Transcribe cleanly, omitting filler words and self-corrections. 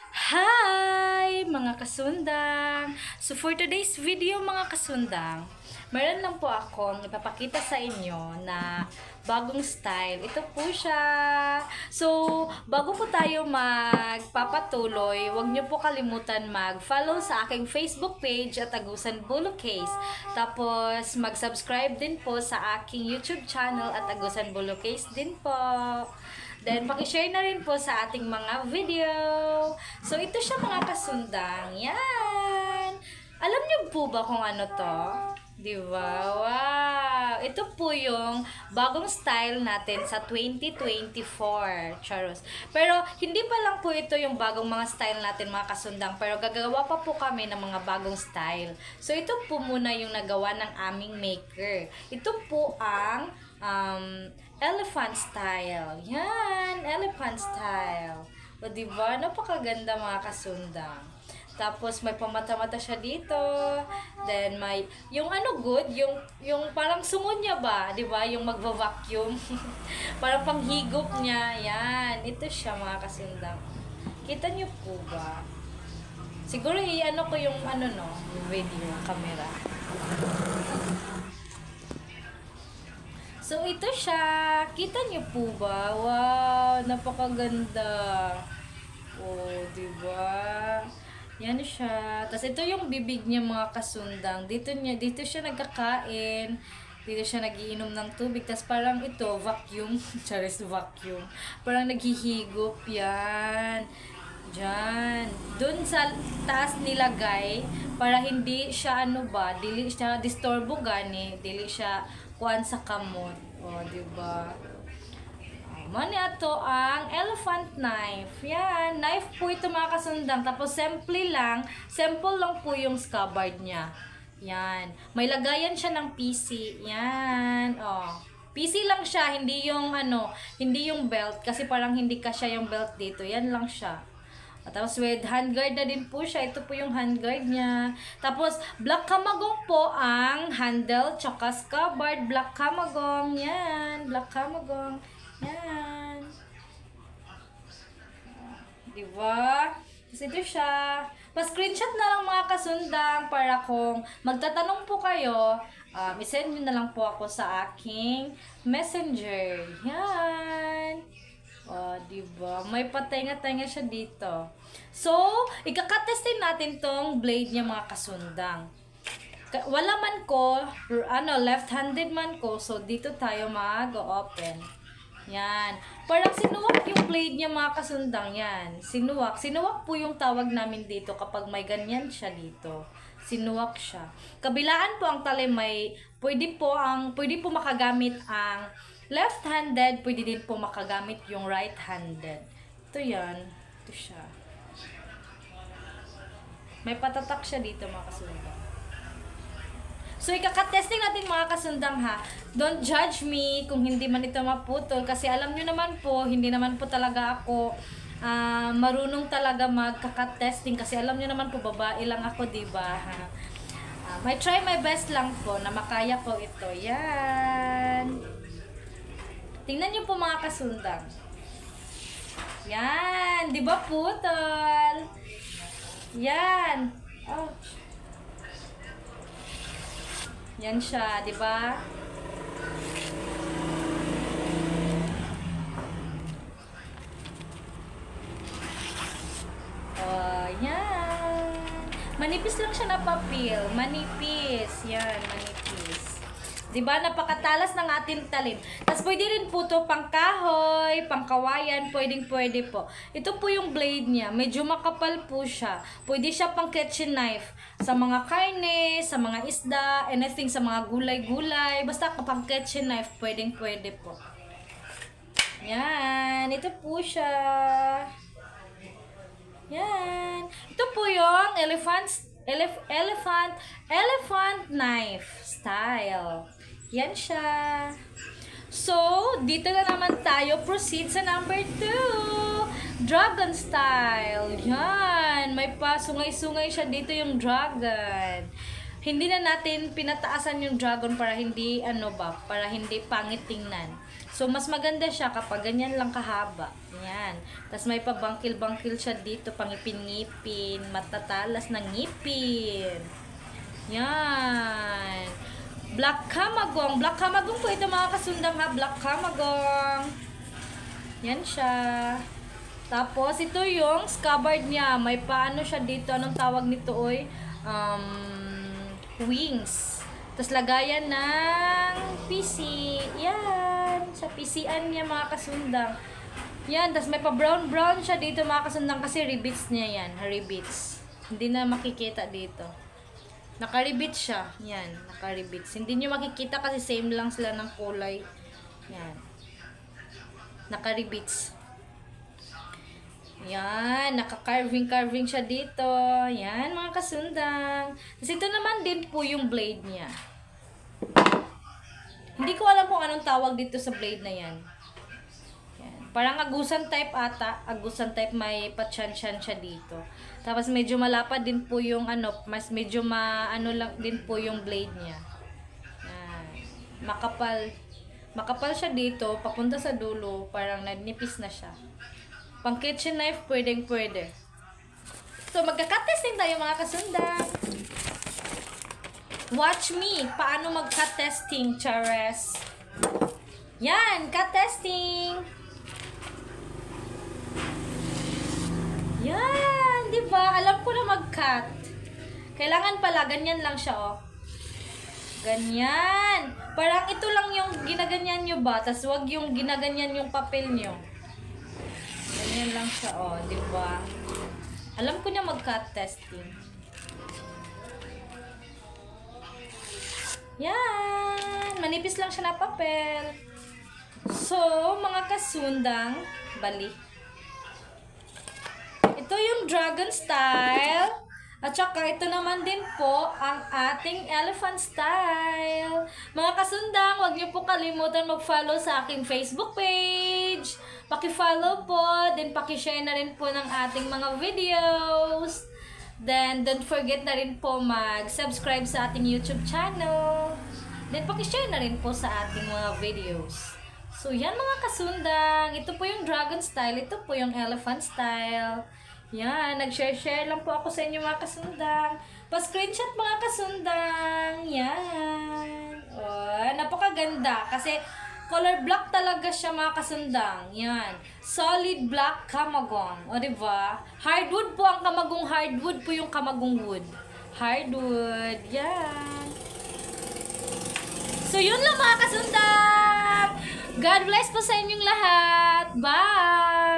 Hi mga kasundang! So for today's video mga kasundang, meron lang po akong ipapakita sa inyo na bagong style. Ito po siya. So bago po tayo magpapatuloy, huwag niyo po kalimutan mag-follow sa aking Facebook page at Agusan Bulo Case. Tapos mag-subscribe din po sa aking YouTube channel at Agusan Bulo Case din po. Then, pakishare na rin po sa ating mga video. So, ito siya mga kasundang. Yan! Alam niyo po ba kung ano to? Diba? Wow! Ito po yung bagong style natin sa 2024. Charos. Pero, hindi pa lang po ito yung bagong mga style natin mga kasundang. Pero, gagawa pa po kami ng mga bagong style. So, ito po muna yung nagawa ng aming maker. Ito po ang elephant style. Yan, elephant style. O diba, napakaganda mga kasundang. Tapos may pamata-mata siya dito. Then may yung ano good, yung parang sumod niya ba, 'di ba? Yung magva-vacuum. Parang panghigop niya. Yan, ito siya mga kasundang. Kita niyo po ba? Siguro i-ano ko yung ano no, yung video camera. So, ito siya. Kita niyo po ba? Wow, napakaganda. Oh, diba? Yan siya. Tapos, ito yung bibig niya mga kasundang. Dito siya nagkakain. Dito siya nagiinom ng tubig. Tapos, parang ito, vacuum. Charis, vacuum. Parang naghihigop. Yan. Diyan. Doon sa taas nilagay para hindi siya ano ba, dili siya disturbo gani, dili siya kuan sa kamot. O, di ba? Mani ato ang elephant knife. Yan, knife po ito mga kasundang. Tapos simple lang po yung scabbard niya. Yan. May lagayan siya ng PC. Yan. Oh. PC lang siya, hindi yung ano, hindi yung belt kasi parang hindi kasya yung belt dito. Yan lang siya. At tapos with handguard na din po siya. Ito po yung handguard niya. Tapos black kamagong po ang handle tsaka scabbard. Black kamagong. Yan. Black kamagong. Yan. Diba? Tapos ito siya. Pa-screenshot na lang mga kasundang para kung magtatanong po kayo, isend nyo na lang po ako sa aking messenger. Yan. O, diba? May patenga-tenga siya dito. So, ikakatestin natin tong blade niya mga kasundang. Wala man ko, left-handed man ko, so dito tayo mag-open. Yan. Parang sinuwak yung blade niya mga kasundang. Yan. Sinuwak. Sinuwak po yung tawag namin dito kapag may ganyan siya dito. Sinuwak siya. Kabilaan po ang tali may, pwede po makagamit ang left-handed, pwede din po makagamit yung right-handed. Ito yan. Ito siya. May patatak siya dito mga kasundang. So, ikakatesting natin mga kasundang ha. Don't judge me kung hindi man ito maputol. Kasi alam nyo naman po, hindi naman po talaga ako marunong talaga magkakatesting. Kasi alam nyo naman po, babae lang ako, diba? May try my best lang po na makaya po ito. Yan. Tingnan nyo po mga kasundang. Yan. Di ba putol? Yan. Oh. Yan siya. Di ba? Oh, yan. Manipis lang siya na papel. Manipis. Yan, manipis. Diba? Napakatalas ng ating talim. Tapos pwede rin po ito pang kahoy, pang kawayan, pwede po. Ito po yung blade niya. Medyo makapal po siya. Pwede siya pang kitchen knife. Sa mga karne, sa mga isda, anything, sa mga gulay-gulay. Basta kapag kitchen knife, pwede po. Yan. Ito po siya. Yan. Ito po yung elephant knife style. Yan siya. So, dito na naman tayo proceed sa number 2. Dragon style. Yan. May pasungay-sungay siya dito yung dragon. Hindi na natin pinataasan yung dragon para hindi para hindi pangit tingnan. So, mas maganda siya kapag ganyan lang kahaba. Yan. Tapos may pabangkil-bangkil siya dito, pangipin-ngipin, matatalas ng ngipin. Yan. Black Kamagong. Black Kamagong po ito mga kasundang ha. Black Kamagong. Yan siya. Tapos, ito yung scabbard niya. May paano siya dito. Anong tawag nito, oy? Wings. Tapos, lagayan ng PC. Yan. Sa PC-an niya, mga kasundang. Yan. Tapos, may pa-brown-brown siya dito, mga kasundang. Kasi rivets niya yan. Rivets. Hindi na makikita dito. Naka-rivets siya. Yan. Naka-rivets. Hindi nyo makikita kasi same lang sila ng kulay. Yan. Naka-rivets. Yan, naka-carving siya dito. Yan, mga kasundang. Tapos ito naman din po yung blade niya. Hindi ko alam kung anong tawag dito sa blade na yan. Yan. Parang agusan type ata. Agusan type, may patsansyan siya dito. Tapos medyo malapad din po yung mas medyo ano lang din po yung blade niya. Yan. Makapal. Makapal siya dito, papunta sa dulo, parang nagnipis na siya. Pang kitchen knife, pwedeng-pwede. So, magka-cut testing tayo mga kasundang. Watch me, paano mag-cut testing, Chares. Yan, cut testing. Yan, di ba? Alam ko na mag-cut. Kailangan pala, ganyan lang siya, oh. Ganyan. Parang ito lang yung ginaganyan nyo ba? Tas wag yung ginaganyan yung papel nyo. Ganyan lang siya, oh, di ba? Alam ko na mag-cut testing. Yan! Manipis lang siya na papel. So, mga kasundang, bali. Ito yung dragon style. At saka, ito naman din po ang ating elephant style. Mga kasundang, huwag niyo po kalimutan mag-follow sa aking Facebook page. Paki-follow po, then paki-share na rin po ng ating mga videos. Then, don't forget na rin po mag-subscribe sa ating YouTube channel. Then, paki-share na rin po sa ating mga videos. So, yan mga kasundang. Ito po yung dragon style. Ito po yung elephant style. Yan, nag-share-share lang po ako sa inyo mga kasundang. Pa-screenshot mga kasundang. Yan. Oh, napakaganda. Kasi color black talaga siya mga kasundang. Yan. Solid black kamagong. O diba? Hardwood po ang kamagong. Hardwood po yung kamagong wood. Hardwood. Yan. So yun lang mga kasundang. God bless po sa inyong lahat. Bye!